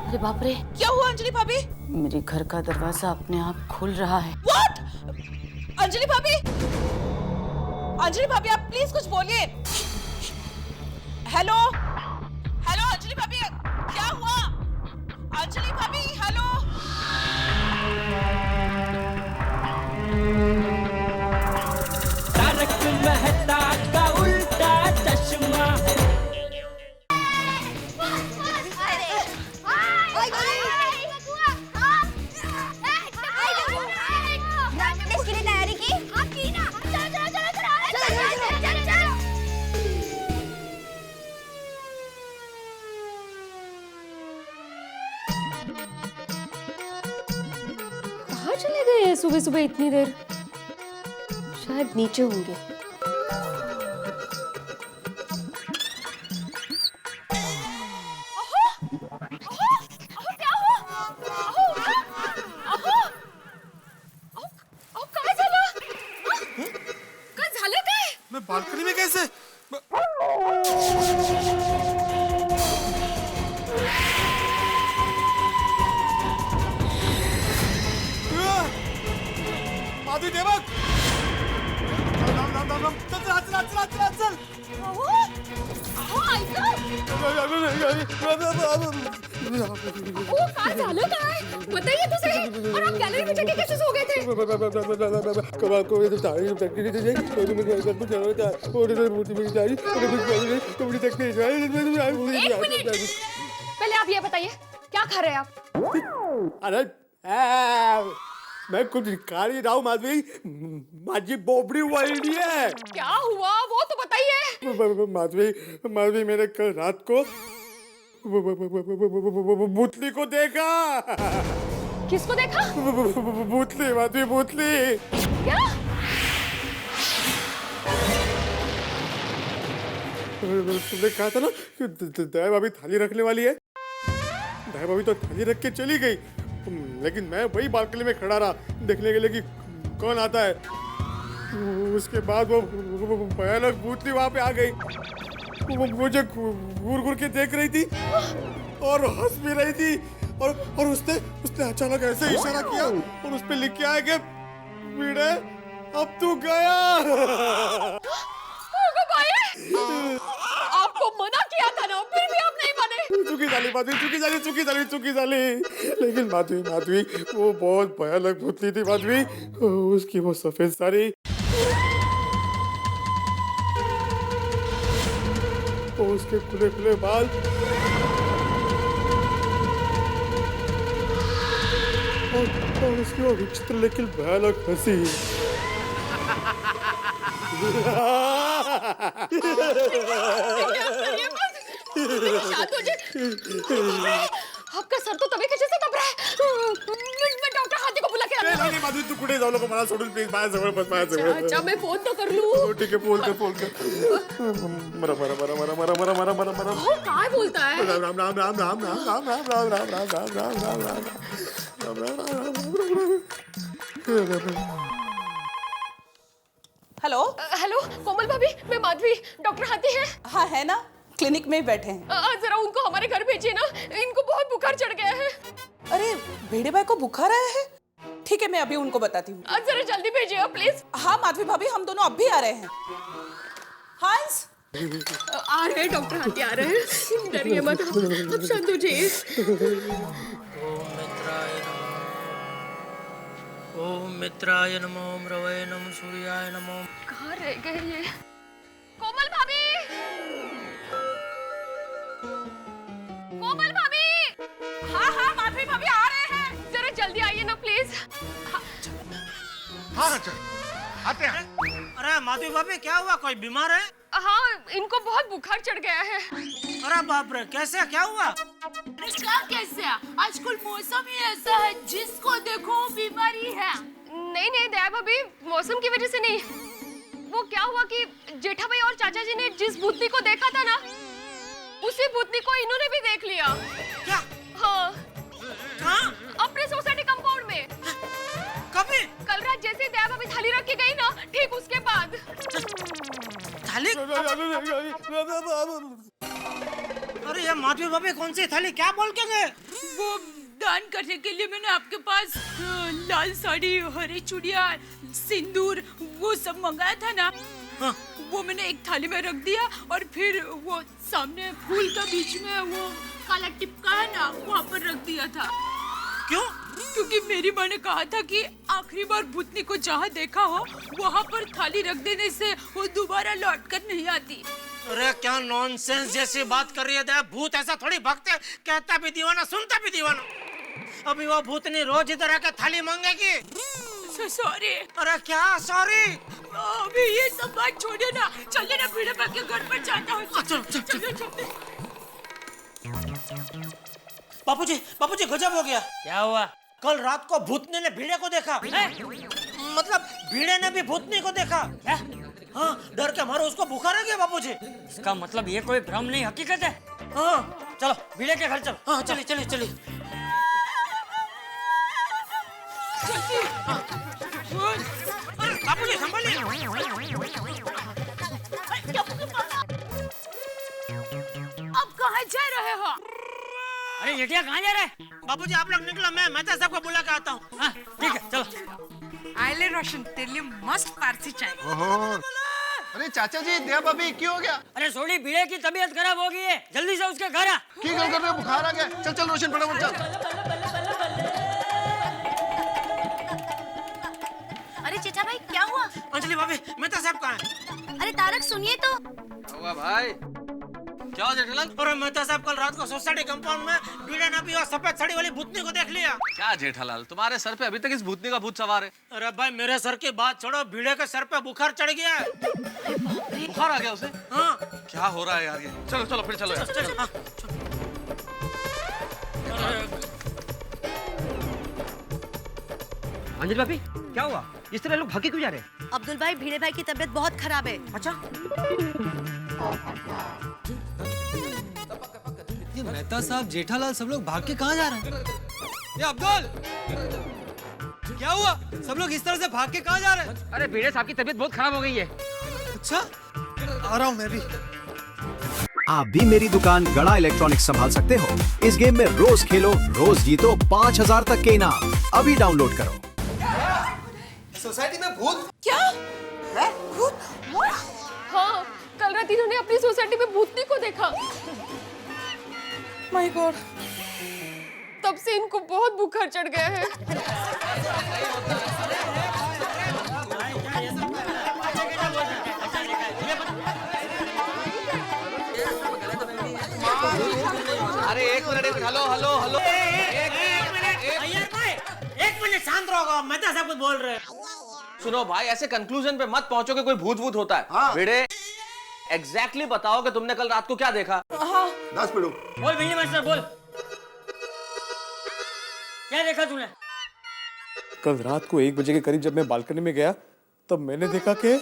अरे बाप रे, क्या हुआ अंजलि भाभी? मेरे घर का दरवाजा अपने आप खुल रहा है। What? अंजलि भाभी, अंजलि भाभी आप प्लीज कुछ बोलिए। हेलो हेलो अंजलि भाभी, क्या हुआ? अंजलि भाभी हेलो। तारक मेहता का उल्टा चश्मा। तैयारी की? हाँ की ना। चलो कहाँ चले गए हैं सुबह सुबह इतनी देर? शायद नीचे होंगे। मैं बालकनी में कैसे? माधवी देवक, चल। काय झालं काय? बताइए तो सही। और आप गैलरी में जाके कैसे सो गए थे? एक मिनट, पहले आप ये बताइए क्या खा रहे हैं आप? अरे मैं कुछ खा नहीं रहा हूँ माधवी, माझी बोबड़ी वळली है। क्या हुआ वो तो बताइए। माधवी मैंने कल रात को भूतली को देखा। किसको देखा? भूतली माधवी, भूतली। क्या? तुमने कहा था ना कि दया भाभी थाली रखने वाली है। दया भाभी तो थाली रख के चली गई, लेकिन मैं वही बालकनी में खड़ा रहा देखने के लिए कि कौन आता है। उसके बाद वो भयानक भूतली वहां पे आ गई। वो मुझे घूर घूर के देख रही थी और हंस भी रही थी, और उसने अचानक ऐसे इशारा किया और उस पे लिख के आया कि वीड़े अब तू गया। आपको मना किया था ना, फिर भी आप नहीं माने। चुकी जाली। लेकिन माधवी वो बहुत भयानक भूतली थी माधवी। उसकी वो सफेद साड़ी, उसके खुले खुले बाल, और उसकी वो विचित्र लेकिन भयानक हंसी। आपका सर तो तभी कैसे दब रहा है। मैं डॉक्टर हाथी को बुला के आता हूं। नहीं माधवी तू कुठे जाऊ नको, मला सोडून प्लीज माझ्याजवळ बस। अच्छा मैं फोन तो कर लूं। ठीक है, फोन कर। मरा। वो काय बोलता है? राम। हेलो हेलो कोमल भाभी, मैं माधवी। डॉक्टर हाथी है? हाँ है ना, क्लिनिक में बैठे हैं। जरा उनको हमारे घर भेजिए ना, इनको बहुत बुखार चढ़ गया है। अरे भेड़े भाई को बुखार आया है? ठीक है मैं अभी उनको बताती हूँ। जरा जल्दी भेजिए प्लीज। हाँ माधवी भाभी हम दोनों अब भी आ रहे हैं। हंस आ रहे हैं, डॉक्टर हाथी आ रहे हैं। डरिए मत, अब शांत हो जाइए। ओम मित्राय नमो, ओम रवये नमो, सूर्याय नमो। कहाँ रह गए ये? कोमल भाभी, कोमल भाभी। हाँ माधवी भाभी आ रहे हैं। जरा जल्दी आइए ना प्लीज। हाँ आते हैं। अरे माधवी भाभी क्या हुआ, कोई बीमार है? हाँ इनको बहुत बुखार चढ़ गया है। अरे बाप रे, कैसे, क्या हुआ? क्या कैसे? आजकल मौसम ही ऐसा है, जिसको देखो बीमारी है। नहीं दया भाभी, मौसम की वजह से नहीं। वो क्या हुआ कि जेठा भाई और चाचा जी ने जिस भूतनी को देखा था ना, उसी भूतनी को इन्होंने भी देख लिया। क्या? हाँ। कहाँ? अपने सोसाइटी कंपाउंड में। कभी? कल रात जैसे दया भाभी थाली रख के गई ना, ठीक उसके बाद। थाली? अरे ये माधवी भाभी कौन सी थाली, क्या बोल के गए? वो दान करने के लिए मैंने आपके पास लाल साड़ी, हरी चूड़ियाँ, सिंदूर वो सब मंगाया था ना। हाँ। वो मैंने एक थाली में रख दिया और फिर वो सामने फूल का बीच में वो काला टिपका है ना, वहाँ पर रख दिया था। क्यों? क्योंकि मेरी माँ ने कहा था कि आखिरी बार भूतनी को जहाँ देखा हो वहाँ पर थाली रख देने से वो दोबारा लौट कर नहीं आती। अरे क्या नॉनसेंस जैसी बात कर रही है दया, भूत ऐसा थोड़ी भगते, कहता भी दीवाना सुनता भी दीवाना। अभी वो भूतनी रोज इधर आकर थाली मांगेगी। सॉरी। अरे क्या सॉरी? अभी ये सब बात छोड़िए ना, चलिए ना भिड़े बा के घर पर जाता हूँ। चलो। बापूजी गजब हो गया। क्या हुआ? कल रात को भूतनी ने भीड़े को देखा। मतलब भीड़े ने भी भूतनी को देखा। क्या? हाँ, डर के मारो उसको बुखार आ गया बापूजी। इसका मतलब ये कोई भ्रम नहीं, हकीकत है। हाँ चलो भीड़े के घर चलो। हाँ, चलिए। बापूजी संभालिए। अब कहाँ जा रहे हो? अरे जेठिया कहाँ जा रहे हैं? बापूजी आप लोग निकलो, मैं मेहता साहब को बुला के आता हूँ। हाँ ठीक है चलो। आइले रोशन, तेरे लिए मस्त पारसी चाय। अरे चाचा जी, दया भाभी क्यों हो गया? अरे सोनी भीड़े की तबीयत खराब हो गई है, जल्दी से उसके घर आ। की गल कर रहे हो? बुखार आ गया? चल रोशन फटाफट चल। अरे चचा भाई क्या हुआ? अंजलि भाभी, मेहता साहब कहाँ है? अरे तारक सुनिए तो। हुआ भाई, क्या हो जेठालाल? अरे मेहता साहब कल रात को सोसाइटी कंपाउंड में भीड़े ने भी और सफेद साड़ी वाली भूतनी को देख लिया। क्या जेठालाल, तुम्हारे सर पे अभी तक इस भूतनी का भूत सवार है? अरे भाई मेरे सर की बात छोड़ो, भीड़े के सर पे बुखार चढ़ गया है। बुखार आ गया उसे? हाँ। क्या हो रहा है यार ये? चलो फिर चलो यार। चलो। अंजलि भाभी क्या हुआ? इस तरह लोग भागे क्यों जा रहे हैं? अब्दुल भाई, भीड़े भाई की तबीयत बहुत खराब है। अच्छा। ये मेहता साहब, जेठालाल सब लोग भाग के कहाँ जा रहे हैं? ये अब्दुल, क्या हुआ? सब लोग इस तरह से भाग के कहाँ जा रहे हैं? अरे भीड़े साहब की तबीयत बहुत खराब हो गई है। अच्छा, आ रहा हूँ मैं भी। आप भी मेरी दुकान गड़ा इलेक्ट्रॉनिक्स संभाल सकते हो। इस गेम में रोज खेलो, रोज जीतो 5000 तक के इनाम। अभी डाउनलोड करो। सोसाइटी में भूत? क्या है? भूत? हाँ, कल रात इन्होंने अपनी सोसाइटी में भूतनी को देखा। माय गॉड, तब से इनको बहुत बुखार चढ़ गया है। अरे एक मिनट, हेलो। एक मिनट शांत रहो, मेहता साहब कुछ बोल रहे हैं। सुनो भाई, ऐसे कंक्लूजन पे मत पहुंचो कि कोई भूत होता है। हाँ। भिड़े, एग्जैक्टली बताओ कि तुमने कल रात को क्या देखा? 10 पिड़ू। बोल भिंडी मास्टर बोल, क्या देखा तूने? कल रात को 1 बजे के करीब जब मैं बालकनी में गया तब मैंने देखा कि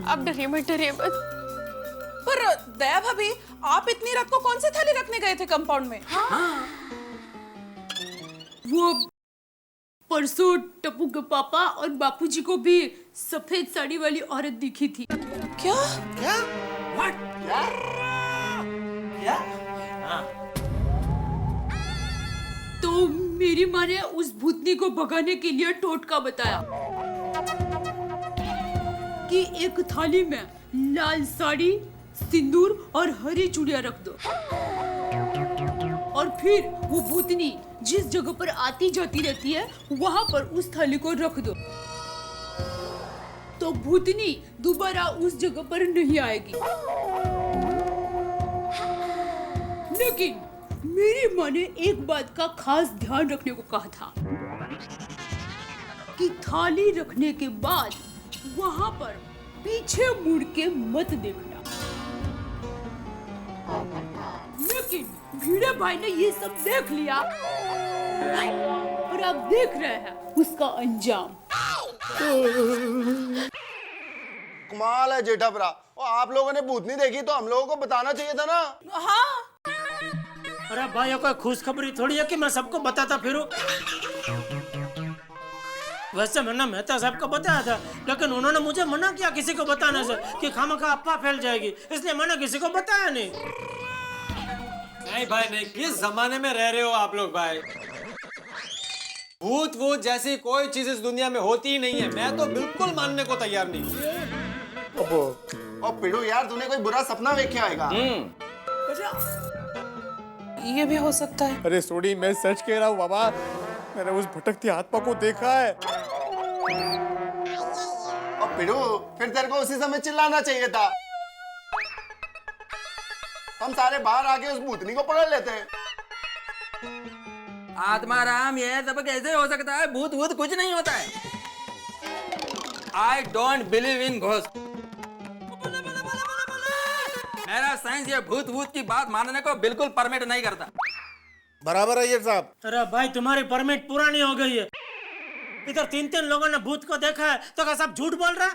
अब डरिए मत। पर दया भाभी, आप इतनी रात को कौन सी थाली रखने गए थे कंपाउंड में? वो परसों टप्पू के पापा और बापूजी को भी सफेद साड़ी वाली औरत दिखी थी। क्या? What? क्या? तो मेरी माँ ने उस भूतनी को भगाने के लिए टोटका बताया कि एक थाली में लाल साड़ी, सिंदूर और हरी चूड़ियां रख दो और फिर वो भूतनी जिस जगह पर आती जाती रहती है वहां पर उस थाली को रख दो। तो भूतनी दोबारा उस जगह पर नहीं आएगी। लेकिन मेरी माँ ने एक बात का खास ध्यान रखने को कहा था कि थाली रखने के बाद वहाँ पर पीछे मुड़ के मत देखना। लेकिन भिड़े भाई ने ये सब देख लिया और अब देख रहे हैं उसका अंजाम। कमाल है जेठा भरा, और आप लोगों ने भूतनी देखी तो हम लोगों को बताना चाहिए था ना। हाँ अरे भाई कोई खुशखबरी थोड़ी है कि मैं सबको बताता फिरूं। वैसे मैंने मेहता साहब को बताया था, लेकिन उन्होंने मुझे मना किया किसी को बताने से कि खामखा अफवाह फैल जाएगी, इसलिए मैंने किसी को बताया नहीं। नहीं भाई नहीं, किस जमाने में रह रहे हो आप लोग भाई। भूत वूत जैसी कोई चीज इस दुनिया में होती ही नहीं है। मैं तो बिल्कुल मानने को तैयार नहीं। और पिड़ू यार, तूने कोई बुरा सपना देखा होगा। ये भी हो सकता है। अरे सोडी, मैं सच कह रहा हूँ बाबा, मैंने उस भटकती आत्मा को देखा है। और पिड़ू, फिर तेरे को उसी समय चिल्लाना चाहिए था। हम सारे बाहर आके उस भूतनी को पकड़ लेते। आत्माराम, ये सब कैसे हो सकता है? भूत भूत कुछ नहीं होता है। I don't believe in ghost। मेरा साइंस ये भूत भूत की बात मानने को बिल्कुल परमिट नहीं करता। बराबर है ये साहब। अरे भाई, तुम्हारी परमिट पुरानी हो गई है। इधर 3 लोगों ने भूत को देखा है, तो क्या सब झूठ बोल रहा है?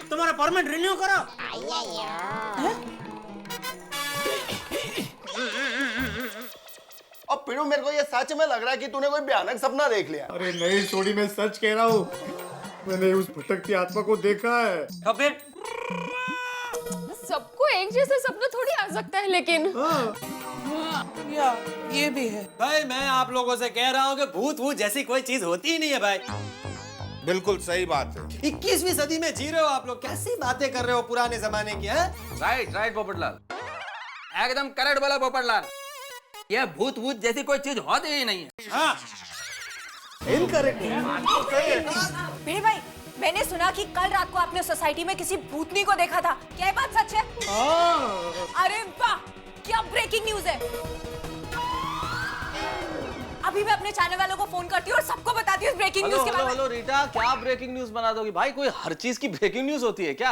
तुम्हारा परमिट रिन्यू करो। और पिड़ू, मेरे को ये सच में लग रहा है कि तूने कोई भयानक सपना देख लिया। अरे नहीं सोडी, मैं सच कह रहा हूँ, मैंने उस भटकती आत्मा को देखा है। तो फिर सबको एक जैसे सपना थोड़ी आ सकता है, लेकिन या ये भी है। भाई, मैं आप लोगों से कह रहा हूँ कि भूत भूत जैसी कोई चीज होती ही नहीं है भाई। बिल्कुल सही बात है। 21वीं सदी में जी रहे हो आप लोग, कैसी बातें कर रहे हो पुराने जमाने की। राइट राइट पोपटलाल, एकदम करेक्ट बोला पोपटलाल। ये भूत भूत जैसी कोई चीज होती ही नहीं है। हाँ, भिड़े भाई, मैंने सुना कि कल रात को आपने सोसाइटी में किसी भूतनी को देखा था। क्या ये बात सच है? अरे वाह, क्या ब्रेकिंग न्यूज है। अभी मैं अपने चैनल वालों को फोन करती हूँ और सबको बताती हूँ ब्रेकिंग न्यूज के बारे में। हेलो रीटा, क्या ब्रेकिंग न्यूज बना दोगी भाई? कोई हर चीज की ब्रेकिंग न्यूज होती है क्या?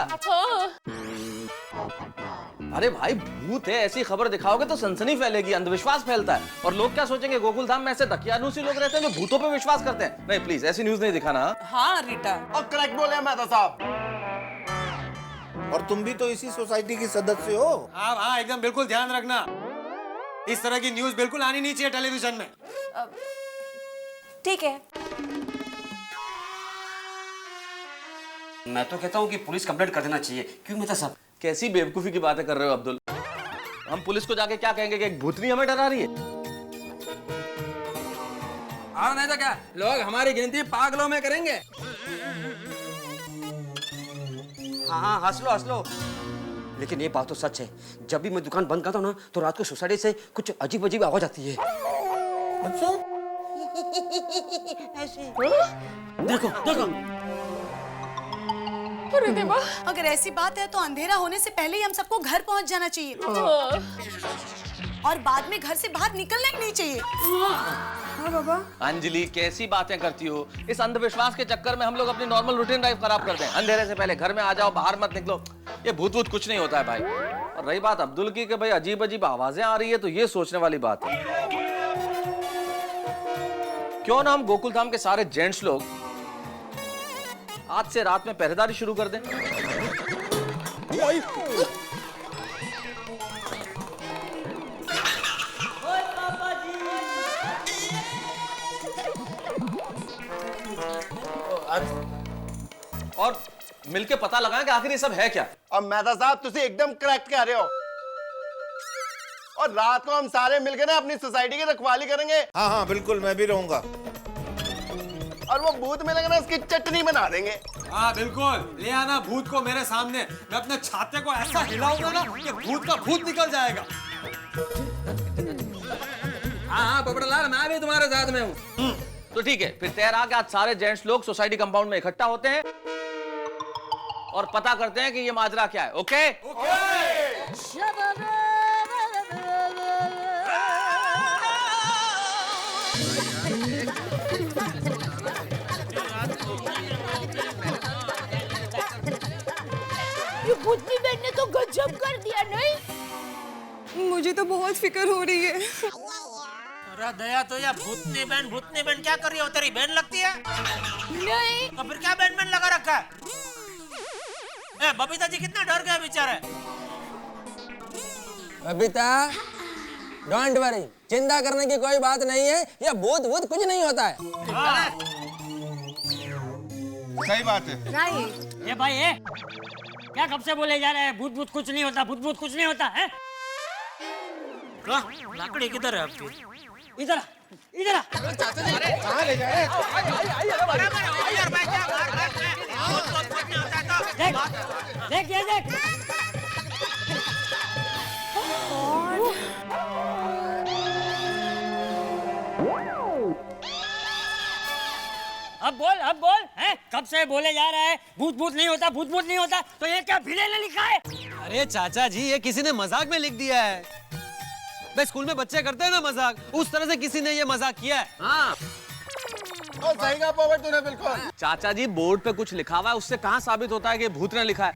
अरे भाई, भूत है, ऐसी खबर दिखाओगे तो सनसनी फैलेगी, अंधविश्वास फैलता है, और लोग क्या सोचेंगे? गोकुल धाम में ऐसे दकियानूसी लोग रहते हैं जो भूतों पे विश्वास करते हैं। नहीं प्लीज, ऐसी न्यूज नहीं दिखाना। हाँ रीटा, और करेक्ट बोले मेहता साहब। और तुम भी तो इसी सोसाइटी की सदस्य हो। हाँ हाँ, एकदम बिल्कुल ध्यान रखना। इस तरह की न्यूज बिल्कुल आनी नहीं चाहिए टेलीविजन में। ठीक है। मैं तो कहता हूँ कि पुलिस कंप्लेंट कर देना चाहिए। क्यों मेहता साहब? कैसी बेवकूफी की बातें कर रहे हो अब्दुल? हम पुलिस को जाके क्या कहेंगे कि एक भूतनी हमें डरा रही है? और नहीं तो क्या, लोग हमारी गिनती पागलों में करेंगे। हाँ, हंस लो। लेकिन ये बात तो सच है, जब भी मैं दुकान बंद करता हूँ ना, तो रात को सोसाइटी से कुछ अजीब अजीब आवाज आती है। अच्छा? देखो। अरे देवा, अगर ऐसी बात है तो अंधेरा होने से पहले ही हम सबको घर पहुंच जाना चाहिए। और बाद में घर से बाहर निकलना ही नहीं चाहिए। हाँ बाबा। अंजलि, कैसी बातें करती हो? इस अंधविश्वास के चक्कर में हम लोग अपनी नॉर्मल रूटीन लाइफ खराब करते हैं। अंधेरे से पहले घर में आ जाओ, बाहर मत निकलो। ये भूत भूत कुछ नहीं होता है भाई। और रही बात अब्दुल की कि भाई अजीब अजीब आवाजें आ रही है, तो ये सोचने वाली बात है। क्यों ना हम गोकुल धाम के सारे जेंट्स लोग आज से रात में पहरेदारी शुरू कर दें? और मिलके पता लगाएं कि आखिर ये सब है क्या। अब मेहता साहब, तुसी एकदम करेक्ट कह रहे हो। और रात को हम सारे मिलकर ना अपनी सोसाइटी की रखवाली करेंगे। हाँ हाँ बिल्कुल, मैं भी रहूंगा। और वो भूत मिलेगा ना, उसकी चटनी बना देंगे। हाँ बिल्कुल, ले आना भूत को मेरे सामने। मैं अपने छाते को ऐसा हिलाऊंगा ना कि भूत का भूत निकल जाएगा। हाँ पोपटलाल, मैं भी तुम्हारे साथ में हूँ। तो ठीक है, फिर तैयार आके आज सारे जेंट्स लोग सोसाइटी कंपाउंड में इकट्ठा होते हैं और पता करते हैं कि ये माजरा क्या है। ओके? ये भूतनी बहन ने तो गजब कर दिया नहीं? मुझे तो बहुत फिक्र हो रही है। अरे दया तो या भूतनी बहन क्या कर रही हो? तेरी बहन लगती है? नहीं। तो फिर क्या बहन लगा रखा है? ए, बबीता जी कितना डर गए बेचारे। बबीता, डोंट वरी, चिंता करने की कोई बात नहीं है। ये भूत कुछ नहीं होता है। सही बात है। राइट। ये भाई है क्या कब से बोले जा रहे हैं भूत कुछ नहीं होता, भूत कुछ नहीं होता है? लाकड़ी किधर है आपकी? इधर इधर कहाँ ले जा रहे देख ये देख। अब बोल हैं? कब से बोले जा रहा है भूत नहीं होता, भूत नहीं होता, तो ये क्या भिड़े ने लिखा है? अरे चाचा जी, ये किसी ने मजाक में लिख दिया है। भाई स्कूल में बच्चे करते हैं ना मजाक, उस तरह से किसी ने ये मजाक किया है। हाँ। सही कहा पोपट तूने, बिल्कुल। चाचा जी, बोर्ड पे कुछ लिखा हुआ है, उससे कहाँ साबित होता है कि भूत ने लिखा है?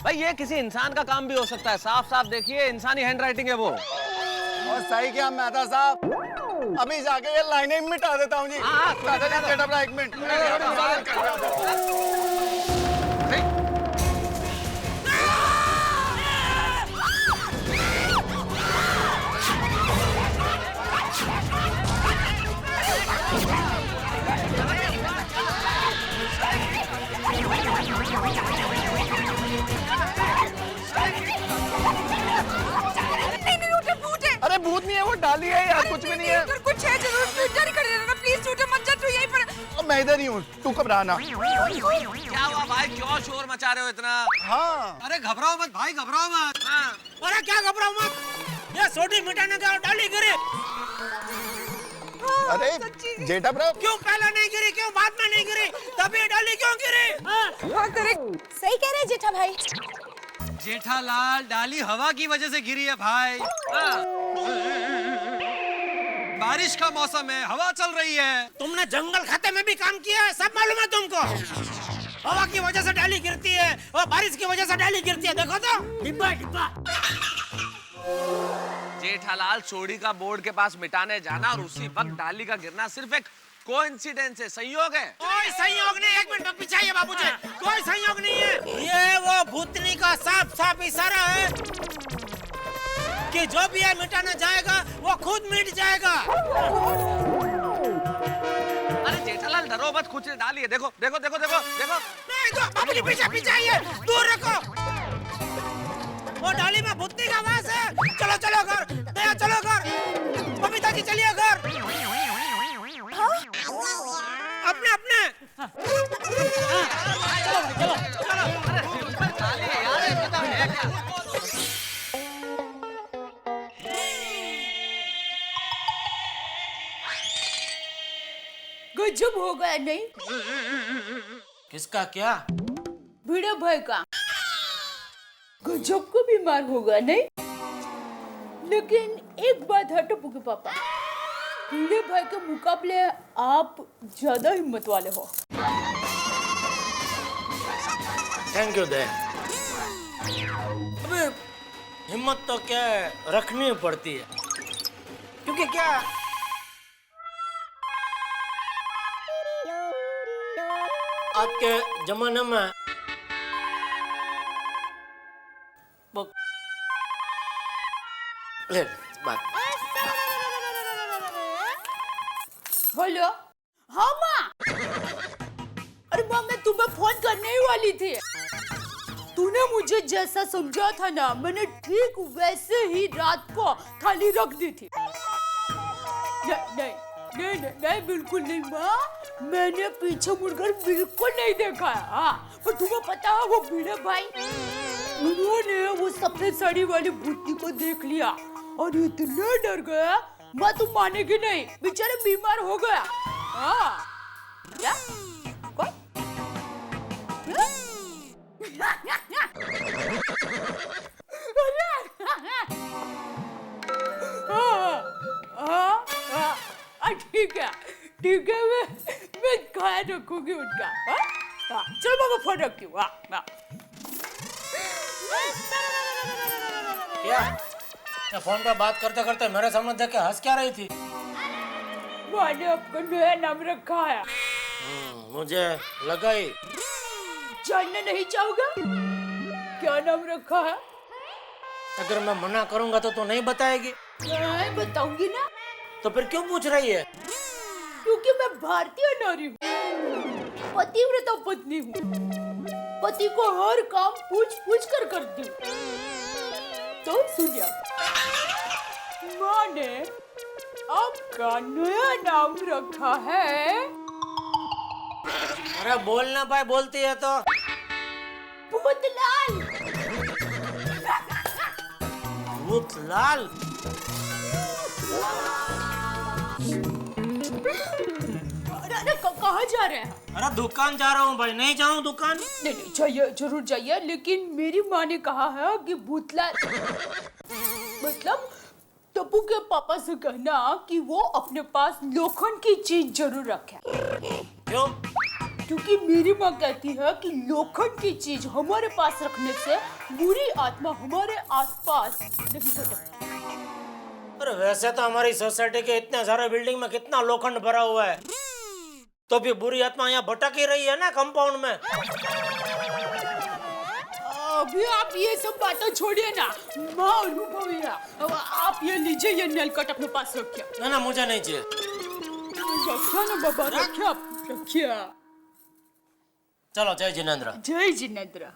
भाई ये किसी इंसान का काम भी हो सकता है। साफ साफ देखिए, इंसानी हैंडराइटिंग है वो। और सही क्या मेहता साहब, अभी जाके ये लाइनें मिटा देता हूँ जी। एक मिनट। अरे भूत नहीं है, वो डाली है यार, कुछ भी नहीं है। कुछ है जरूर, इधर ही खड़े रहना प्लीज, टूटे मत जा, तू यहीं पर। मैं इधर ही हूँ, तू घबराना। क्या हुआ भाई, क्यों शोर मचा रहे हो इतना? हाँ। अरे घबराओ मत भाई, घबराओ मत। अरे क्या घबराओ मत, ये सोटी मिटाने का डाली गिरी। अरे जेठा ब्रो, क्यों पहले नहीं गिरी, क्यों बाद में नहीं गिरी, तभी डाली क्यों गिरी? हाँ करेक्ट, सही कह रहे हैं जेठा भाई। जेठालाल, डाली हवा की वजह से गिरी है भाई। बारिश का मौसम है, हवा चल रही है। तुमने जंगल खाते में भी काम किया है, सब मालूम है तुमको। हवा की वजह से डाली गिरती है और बारिश की वजह से डाली गिरती है, देखो तो। डिब्बा जेठालाल, चोरी का बोर्ड के पास मिटाने जाना और उसी वक्त डाली का गिरना सिर्फ एक कोइंसिडेंस है, संयोग है। कोई संयोग नहीं, एक मिनट पीछे आइए बाबूजी, कोई संयोग नहीं है। ये वो भूतनी का साफ इशारा है कि जो भी है मिटाना जाएगा वो खुद मिट जाएगा। अरे जेठालाल डरो मत, कुछ डालिए। देखो देखो देखो देखो देखो। नहीं तो बाबूजी पीछे आइए, दूर रखो। वो डाली में भूतनी का वास है। चलो चलो घर, दया चलो घर, बबीता जी चलिए घर। अपने गजब हो गया नहीं? किसका क्या? भिड़े भाई का। गजब को बीमार हो गया नहीं? लेकिन एक बात हटो पुके पापा, भिड़े भाई के मुकाबले आप ज्यादा हिम्मत वाले हो। थैंक यू दया। अबे हिम्मत तो क्या रखनी पड़ती है, क्योंकि क्या आज के जमाने में ले बात। हेलो, हाँ माँ। अरे माँ, मैं तुम्हें फोन करने ही वाली थी। तूने मुझे जैसा समझा था ना, मैंने ठीक वैसे ही रात को थाली रख दी थी। नहीं, बिल्कुल नहीं माँ, मैंने पीछे मुड़कर बिल्कुल नहीं देखा है। हाँ, पर तुम्हें पता है वो भिड़े भाई, उन्होंने वो सफेद साड़ी वाली भूतनी को देख लिया और इतने डर गया, माँ तुम मानेगी नहीं, बेचारे बीमार हो गया। हाँ क्या? ठीक है मैं ख्याल रखूंगी उनका। चलो मैं फोन रखती हूँ। क्या ये फोन पे बात करते करते मेरे सामने देख के हंस क्या रही थी? मैंने आपका नया नाम रखा है। मुझे लगा ही। जानना नहीं चाहोगा क्या नाम रखा है? अगर मैं मना करूंगा तो नहीं बताएगी? मैं बताऊंगी ना। तो फिर क्यों पूछ रही है? क्योंकि मैं भारतीय नारी हूँ, पतिव्रता पत्नी हूँ, पति को हर काम पूछ पूछ कर करती हूँ। तो सुनिए, मैंने आपका नया नाम रखा है। अरे बोल ना पाए, बोलती है तो। भूतलाल। भूतलाल? अरे कहाँ जा रहे हैं? अरे दुकान जा रहा हूँ भाई। नहीं जाऊँ दुकान? नहीं जाइए, जरूर जाइए, लेकिन मेरी माँ ने कहा है कि भूतलाल मतलब टप्पू के पापा से कहना कि वो अपने पास लोखंड की चीज जरूर रखे। क्यों? क्योंकि मेरी माँ कहती है कि लोखंड की चीज हमारे पास रखने से बुरी आत्मा हमारे आसपास नहीं भटकती। अरे वैसे तो हमारी सोसाइटी के इतने सारे बिल्डिंग में कितना लोखंड भरा हुआ है, तो भी बुरी आत्मा यहाँ भटक ही रही है ना कंपाउंड में। अभी आप ये सब बातें छोड़िए ना, माँ अनुभवी है। अब आप ये लीजिए, ये नलकट अपने पास रखिए। ना मुझे नहीं चाहिए। रखिए ना बाबा, रखिए, आप रखिए। चलो जय जिनेंद्र। जय जिनेंद्र।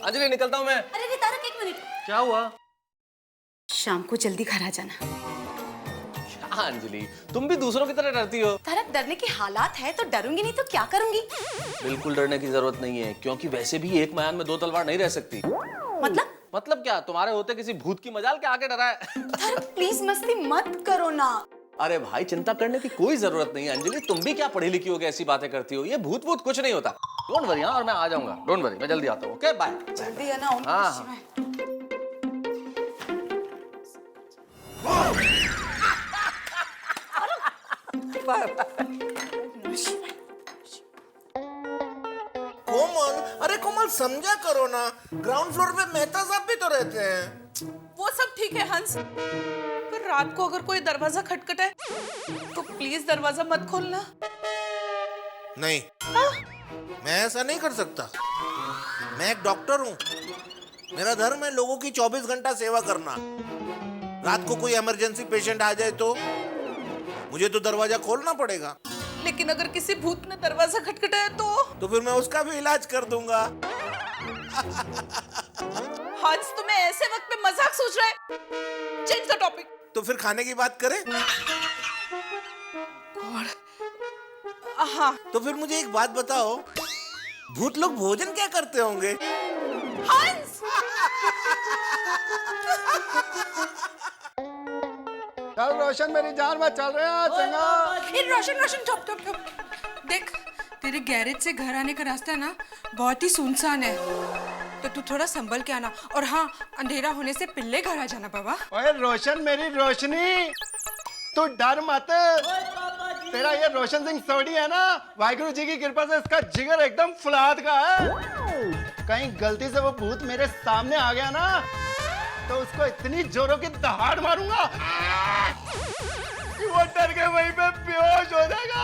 अंजलि निकलता हूँ मैं। अरे तारक, एक मिनट। क्या हुआ? शाम को जल्दी घर आ जाना। हाँ अंजलि, तुम भी दूसरों की तरह डरती हो। तारक, डरने के हालात है तो डरूंगी नहीं तो क्या करूंगी? बिल्कुल डरने की जरूरत नहीं है, क्योंकि वैसे भी एक मैदान में दो तलवार नहीं रह सकती। मतलब क्या, तुम्हारे होते किसी भूत की मजाल के आगे डरा है? तारक प्लीज मस्ती मत करो ना। अरे भाई चिंता करने की कोई जरूरत नहीं है अंजलि, तुम भी क्या पढ़ी लिखी हो के ऐसी बातें करती हो। ये भूत भूत कुछ नहीं होता। डोंट वरी, और मैं आ जाऊंगा। डोंट वरी, मैं जल्दी आता हूँ। Okay bye. जल्दी है ना? हाँ। कोमल, अरे कोमल समझा करो ना, ग्राउंड फ्लोर पे मेहता साहब भी तो रहते हैं। वो सब ठीक है हंस, पर रात को अगर कोई दरवाजा खटखटाए तो प्लीज दरवाजा मत खोलना। नहीं, मैं ऐसा नहीं कर सकता। मैं एक डॉक्टर हूँ, मेरा धर्म है लोगों की 24 घंटा सेवा करना। रात को कोई इमरजेंसी पेशेंट आ जाए तो मुझे तो दरवाजा खोलना पड़ेगा। लेकिन अगर किसी भूत ने दरवाजा खटखटाया तो फिर मैं उसका भी इलाज कर दूंगा। हंस, तुम्हें ऐसे वक्त में मजाक सोच रहा है? Change the topic. तो फिर खाने की बात करें? हाँ। तो फिर मुझे एक बात बताओ, भूत लोग भोजन क्या करते होंगे? हंस! चल रोशन मेरी जान में चल रहे हैं। चंगा रोशन ठप। देख, तेरे गैरेज से घर आने का रास्ता ना बहुत ही सुनसान है, तो तू थोड़ा संभल के आना। और हाँ, अंधेरा होने से पहले घर आ जाना बाबा। ओए रोशन मेरी रोशनी, तू डर मत। तेरा ये रोशन सिंह सोडी है ना, वाहिगुरु जी की कृपा से इसका जिगर एकदम फुलाद का है। कहीं गलती से वो भूत मेरे सामने आ गया ना तो उसको इतनी जोरों की दहाड़ मारूंगा कि वो डर के वहीं पे बेहोश हो जाएगा।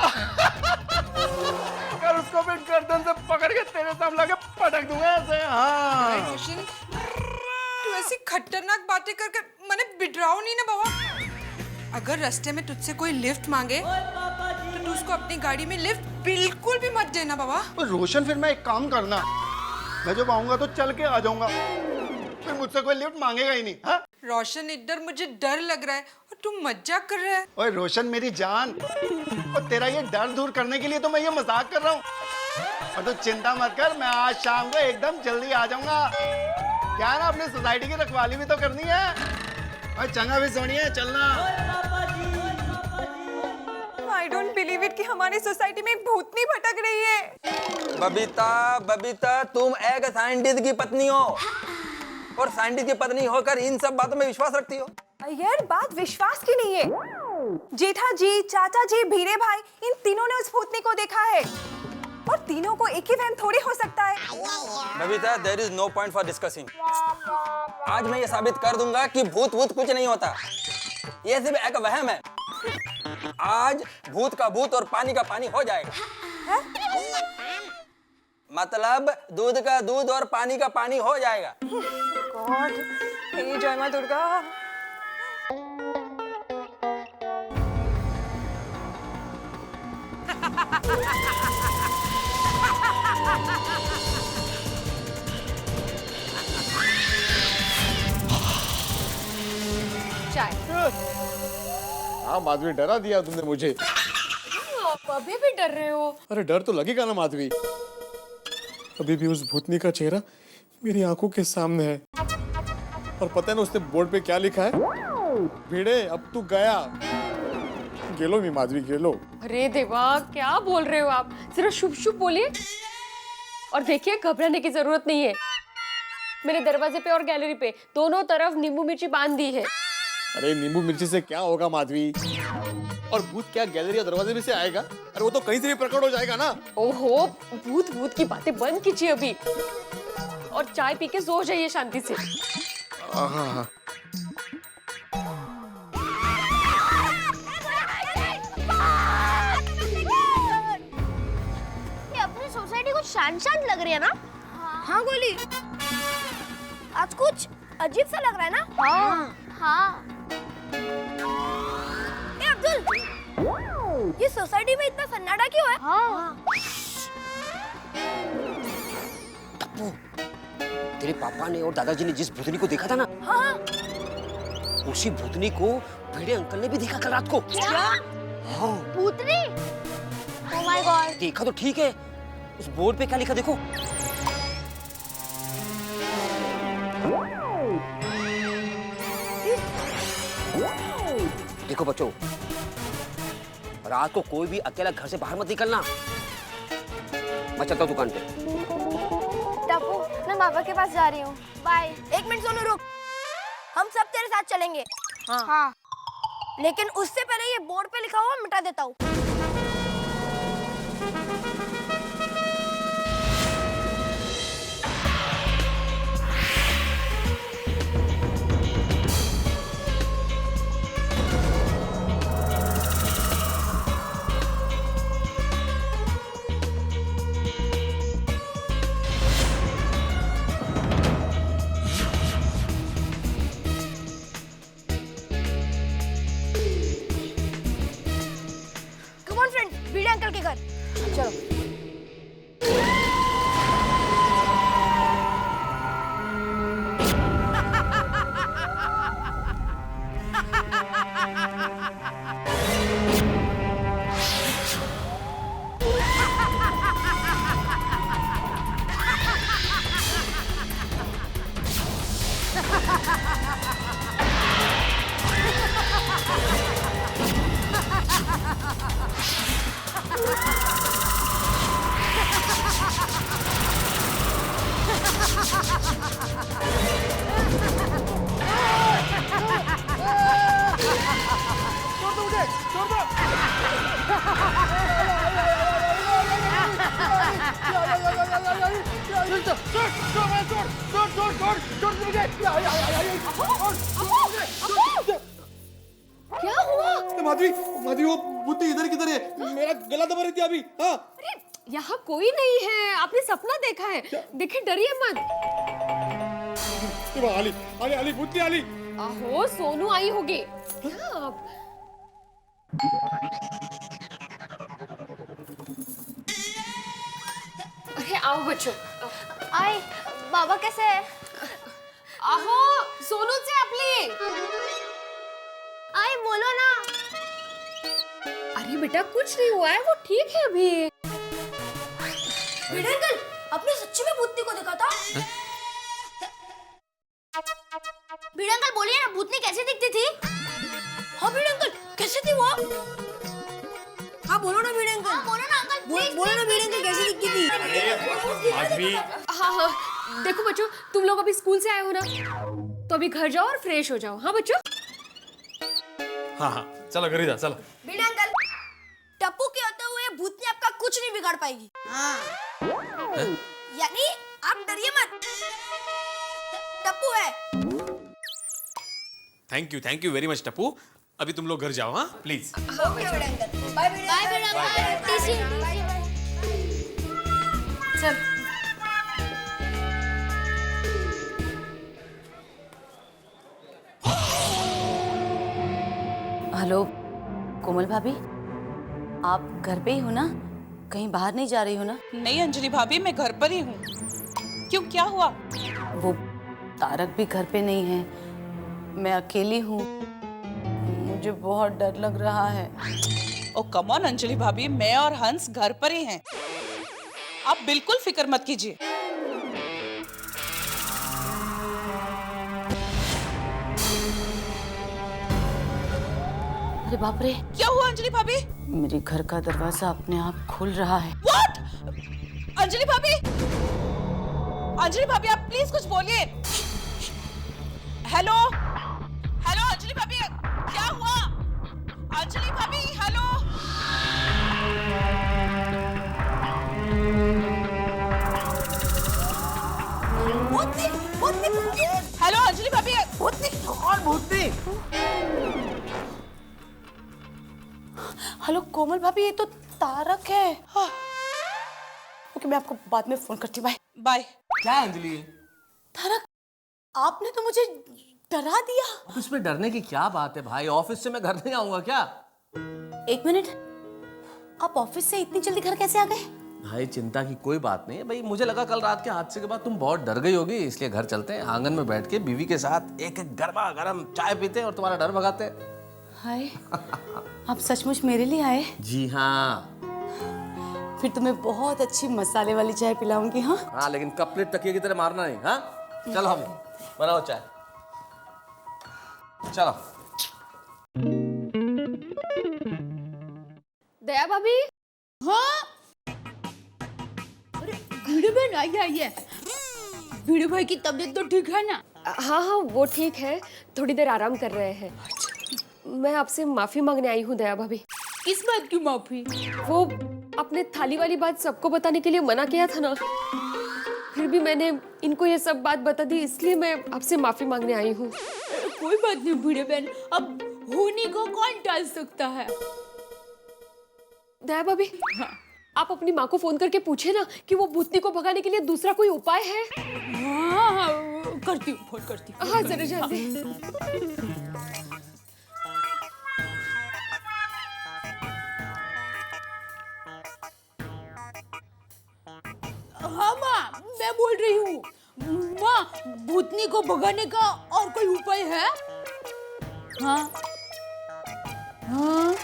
और उसको फिर गर्दन से पकड़ के तेरे सामने लाके पटक दूंगा ऐसे। हाँ रोशन, तू ऐसी खतरनाक बातें करके मैंने बिडराओ नहीं ना बाबा। अगर रास्ते में तुझसे कोई लिफ्ट मांगे तो तू उसको अपनी गाड़ी में लिफ्ट बिल्कुल भी मत देना बाबा। रोशन, फिर मैं एक काम करना, मैं जब आऊंगा तो चल के आ जाऊंगा, फिर मुझसे कोई लिफ्ट मांगेगा ही नहीं। हाँ रोशन, इधर मुझे डर लग रहा है और तू मजाक कर रहा है। ओए रोशन मेरी जान, और तेरा ये डर दूर करने के लिए तो मैं ये मजाक कर रहा हूँ। और तो चिंता मत कर, मैं आज शाम को एकदम जल्दी आ जाऊंगा। क्या ना, अपनी सोसाइटी की रखवाली भी तो करनी है। और चंगा भी सोनी है, चलना। I don't believe it कि हमारी सोसाइटी में एक भूतनी भटक रही है। बबीता, बबीता, तुम एक साइंटिस्ट की पत्नी हो और साइंटिस्ट की पत्नी होकर इन सब बातों में विश्वास रखती हो। यार बात विश्वास की नहीं है। जेठा जी, चाचा जी, भीरे भाई, इन तीनों ने उस भूतनी को देखा है और तीनों को एक ही वहम थोड़ी हो सकता है। Babita, there is no point for discussing। आज मैं ये साबित कर दूंगा कि भूत भूत कुछ नहीं होता, ये सिर्फ एक वहम है। आज भूत का भूत और पानी का पानी हो जाएगा। है? मतलब दूध का दूध और पानी का पानी हो जाएगा। गॉड, हे जय मां दुर्गा। चाय। हाँ माधवी, डरा दिया तुमने मुझे। आप अभी भी डर रहे हो? अरे डर तो लगेगा ना माधवी, अभी भी उस भूतनी का चेहरा मेरी आंखों के सामने है। और पता है ना उसने बोर्ड पे क्या लिखा है? भिड़े अब तू गया। गेलो मी माधवी, गेलो। अरे देवा, क्या बोल रहे हो आप? जरा शुभ शुभ बोलिए। और देखिए, घबराने की जरूरत नहीं है। मेरे दरवाजे पे और गैलरी पे दोनों तरफ नींबू मिर्ची बांध दी है। अरे नींबू मिर्ची से क्या होगा माधवी? और भूत क्या गैलरी या दरवाजे में से आएगा? अरे वो तो कहीं से भी प्रकट हो जाएगा ना। ओहो, भूत भूत की बातें बंद कीजिए अभी और चाय पी के सो जाइए शांति से। हाँ। ये अपनी सोसाइटी कुछ शांत शांत लग रही है ना? हाँ गोली, आज कुछ अजीब सा लग रहा है ना? हाँ। ए अब्दुल, ये सोसाइटी में इतना सन्नाटा क्यों है? हाँ। टप्पू, तेरे पापा ने और दादाजी ने जिस भूतनी को देखा था ना, हाँ। उसी भूतनी को भिड़े अंकल ने भी देखा कल रात को। क्या? हाँ। भूतनी? Oh my god. देखा तो ठीक है, उस बोर्ड पे क्या लिखा देखो। देखो बच्चों, रात को कोई भी अकेला घर से बाहर मत निकलना। मैं चलता हूँ दुकान पे। टप्पू, मैं पापा के पास जा रही हूँ। बाय। एक मिनट सोनू, रुक। हम सब तेरे साथ चलेंगे। हाँ। लेकिन उससे पहले ये बोर्ड पे लिखा हुआ मिटा देता हूँ। भिड़े अंकल के घर चलो। छोड़ क्या हुआ? माधवी माधवी वो बुद्धि इधर किधर है? मेरा गला दबा रही थी अभी। हाँ अरे यहाँ कोई नहीं है, आपने सपना देखा है। देखिए डरिए मत। आली आली आली बुद्धि आली। आहो सोनू आई होगी। क्या आप? अरे आओ बच्चों। आई बाबा कैसे है? आहो सोनू से आपली। आई बोलो ना। अरे बेटा कुछ नहीं हुआ है, वो ठीक है अभी। भिड़े अंकल, आपने सच्ची में भूतनी को देखा था? भिड़े अंकल बोलिए ना, भूतनी कैसे दिखती थी? हाँ भिड़े अंकल, कैसे थी वो? हाँ बोलो ना भिड़े अंकल। हाँ बोलो ना अंकल, बोलो ना भिड़े अंकल कैसे दिखती थी? माधवी। हाँ हाँ देखो बच्चों, तुम लोग अभी स्कूल से आए हो ना, तो अभी घर जाओ और फ्रेश हो जाओ। हाँ बच्चों। हाँ हाँ चलो घर ही जा चलो। भिड़े अंकल, टप्पू के होते हुए भूतनी आपका कुछ नहीं बिगाड़ पाएगी। हाँ। यानी आप डरिए मत, टप्पू है। Thank you very much Tappu. अभी तुम लोग घर जाओ। हाँ please. Okay Bhide uncle, bye Bhide uncle. टीसी चल। हेलो कोमल भाभी, आप घर पे ही हो ना? कहीं बाहर नहीं जा रही हो ना? नहीं अंजलि भाभी, मैं घर पर ही हूँ। क्यों, क्या हुआ? वो तारक भी घर पे नहीं है, मैं अकेली हूँ, मुझे बहुत डर लग रहा है। ओ कम ऑन अंजलि भाभी, मैं और हंस घर पर ही हैं। आप बिल्कुल फिक्र मत कीजिए। अरे बाप रे, क्या हुआ अंजलि भाभी? मेरे घर का दरवाजा अपने आप खुल रहा है। What? अंजलि भाभी, अंजलि भाभी आप प्लीज कुछ बोलिए। हेलो हेलो अंजलि भाभी, क्या हुआ? अंजलि भाभी हेलो। हेलो अंजलि भाभी। कौन भूतनी? हेलो कोमल भाभी, ये तो तारक है। ओके मैं आपको बाद में फोन करती हूँ। Bye bye. क्या अंजलि? तारक, आपने तो मुझे डरा दिया। ऑफिस में डरने की क्या बात है भाई? ऑफिस से मैं घर नहीं आऊंगा क्या? एक मिनट, आप ऑफिस से इतनी जल्दी घर कैसे आ गए? भाई चिंता की कोई बात नहीं है भाई, मुझे लगा कल रात के हादसे के बाद तुम बहुत डर गई होगी, इसलिए घर चलते हैं, आंगन में बैठ के बीवी के साथ एक एक गर्मा गर्म चाय पीते हैं और तुम्हारा डर भगाते हैं। हाय, आप सचमुच मेरे लिए आए? जी हाँ। फिर तुम्हें बहुत अच्छी मसाले वाली चाय पिलाऊंगी। हाँ हाँ, लेकिन कपलेट तकिए की तरह मारना नहीं। हाँ चलो हम बनाओ चाय, चलो। दया भाभी। हाँ अरे भिड़े बहन आइए। भिड़े भाई की तबीयत तो ठीक है ना? हाँ हाँ वो ठीक है, थोड़ी देर आराम कर रहे हैं। मैं आपसे माफी मांगने आई हूँ दया भाभी। किस बात की माफी? वो अपने थाली वाली बात सबको बताने के लिए मना किया था ना, फिर भी मैंने इनको ये सब बात बता दी, इसलिए मैं आपसे माफी मांगने आई हूँ। कोई बात नहीं भिड़े बहन, अब होने को कौन टाल सकता है। दया भाभी, हाँ। आप अपनी माँ को फोन करके पूछे ना कि वो भूतनी को भगाने के लिए दूसरा कोई उपाय है। हाँ करती हूँ, फोन करती हूँ। हाँ जरा जल्दी। हाँ माँ, मैं बोल रही हूँ। माँ, भूतनी को भगाने का और कोई उपाय है? हाँ हाँ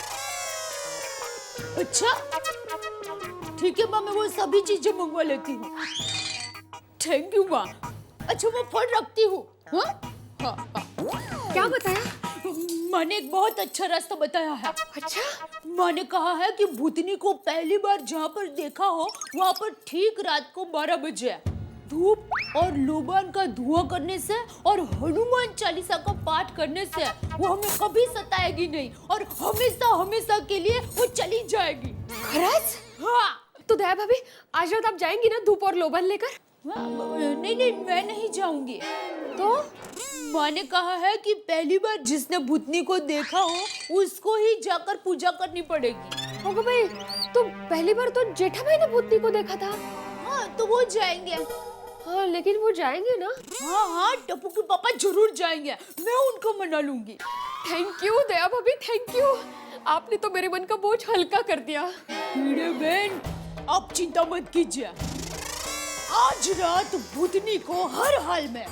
अच्छा ठीक है माँ, मैं वो सभी चीजें मंगवा लेती हूँ। थैंक यू माँ। अच्छा मैं फोन रखती हूँ। हाँ हाँ हाँ। क्या बताया? माँ ने एक बहुत अच्छा रास्ता बताया है। अच्छा? माँ ने कहा है कि भूतनी को पहली बार जहाँ पर देखा हो वहाँ पर ठीक रात को 12 बजे धूप और लोबान का धुआं करने से और हनुमान चालीसा का पाठ करने से वो हमें कभी सताएगी नहीं और हमेशा हमेशा के लिए वो चली जाएगी। खरच? हाँ। तो दया भाभी आज रात आप जाएंगी ना धूप और लोबान लेकर? नहीं मैं नहीं जाऊंगी। तो माँ ने कहा है कि पहली बार जिसने भूतनी को देखा हो उसको ही जाकर पूजा करनी पड़ेगी। होगा भाई, तो पहली बार तो जेठा भाई ने भूतनी को देखा था। हाँ तो वो जाएंगे। हाँ लेकिन वो जाएंगे ना? हाँ टप्पू के पापा जरूर जाएंगे, मैं उनको मना लूंगी। थैंक यू दया भाभी, थैंक यू, आपने तो मेरे मन का बोझ हल्का कर दिया। मेरे बहन आप चिंता मत कीजिए, आज रात भूतनी को हर हाल में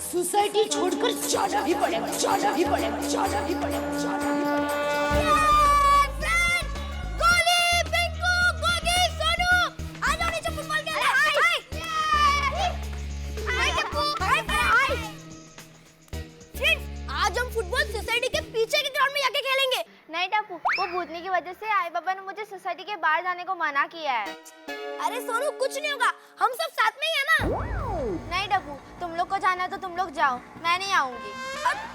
सोसाइटी छोड़कर जाना ही पड़ेगा, जाना ही पड़ेगा, जाना ही पड़ेगा, जाना ही पड़ेगा। गोली, पिंकू, गोगी, सोनू, आ जाओ नीचे फुटबॉल खेलने। हाय टप्पू, हाय। फ्रेंड्स, आज हम फुटबॉल सोसाइटी के पीछे के ग्राउंड में जाके खेलेंगे। नहीं टप्पू, वो भूतनी की वजह से आई बाबा ने मुझे सोसाइटी के बाहर जाने को मना किया है। अरे सोनू कुछ नहीं होगा, हम सब साथ में ही है ना। नहीं टप्पू, तुम लोग को जाना है तो तुम लोग जाओ, मैं नहीं आऊंगी।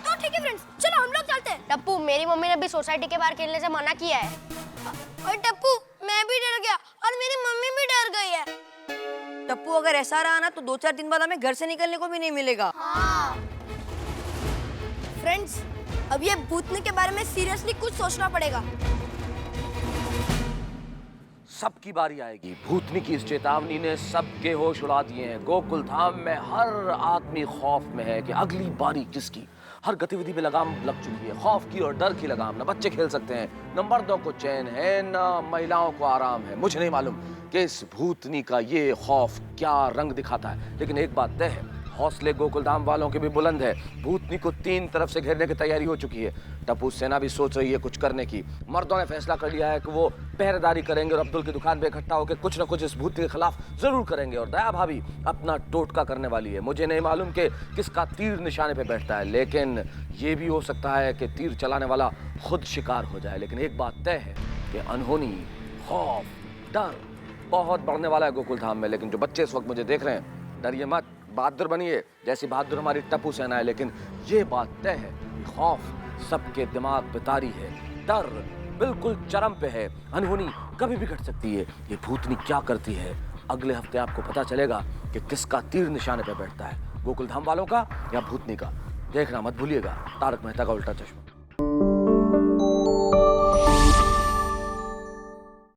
तो ठीक है फ्रेंड्स, चलो हम लोग चलते हैं। टप्पू, मेरी मम्मी ने भी सोसाइटी के बाहर खेलने से मना किया है। और टप्पू मैं भी डर गया और मेरी मम्मी भी डर गई है। टप्पू अगर ऐसा रहा ना तो 2-4 दिन बाद हमें घर से निकलने को भी नहीं मिलेगा। हाँ। फ्रेंड्स, अब ये भूतनी के बारे में सीरियसली कुछ सोचना पड़ेगा। सबकी बारी आएगी। भूतनी की इस चेतावनी ने सबके होश उड़ा दिए हैं। गोकुल धाम में हर आदमी खौफ में है कि अगली बारी किसकी। हर गतिविधि में लगाम लग चुकी है, खौफ की और डर की लगाम। न बच्चे खेल सकते हैं, न मर्दों को चैन है, न महिलाओं को आराम है। मुझे नहीं मालूम कि इस भूतनी का ये खौफ क्या रंग दिखाता है, लेकिन एक बात तय है, हौसले गोकुलधाम वालों के भी बुलंद है। भूतनी को 3 तरफ से घेरने की तैयारी हो चुकी है। टप्पू सेना भी सोच रही है कुछ करने की। मर्दों ने फैसला कर लिया है कि वो पहरेदारी करेंगे और अब्दुल की दुकान पे इकट्ठा होकर कुछ न कुछ इस भूतनी के खिलाफ जरूर करेंगे। और दया भाभी अपना टोटका करने वाली है। मुझे नहीं मालूम कि किसका तीर निशाने पे बैठता है, लेकिन ये भी हो सकता है कि तीर चलाने वाला खुद शिकार हो जाए। लेकिन एक बात तय है कि अनहोनी, खौफ, डर बहुत बढ़ने वाला है गोकुलधाम में। लेकिन जो बच्चे इस वक्त मुझे देख रहे हैं, डरिए मत, बहादुर बनिए, जैसी बहादुर हमारी टप्पू सेना है। लेकिन ये बात तय है, खौफ सबके दिमाग पे तारी है, डर बिल्कुल चरम पे है, अनहोनी कभी भी घट सकती है। ये भूतनी क्या करती है, अगले हफ्ते आपको पता चलेगा कि किसका तीर निशाने पे बैठता है, गोकुलधाम वालों का या भूतनी का। देखना मत भूलिएगा तारक मेहता का उल्टा चश्मा।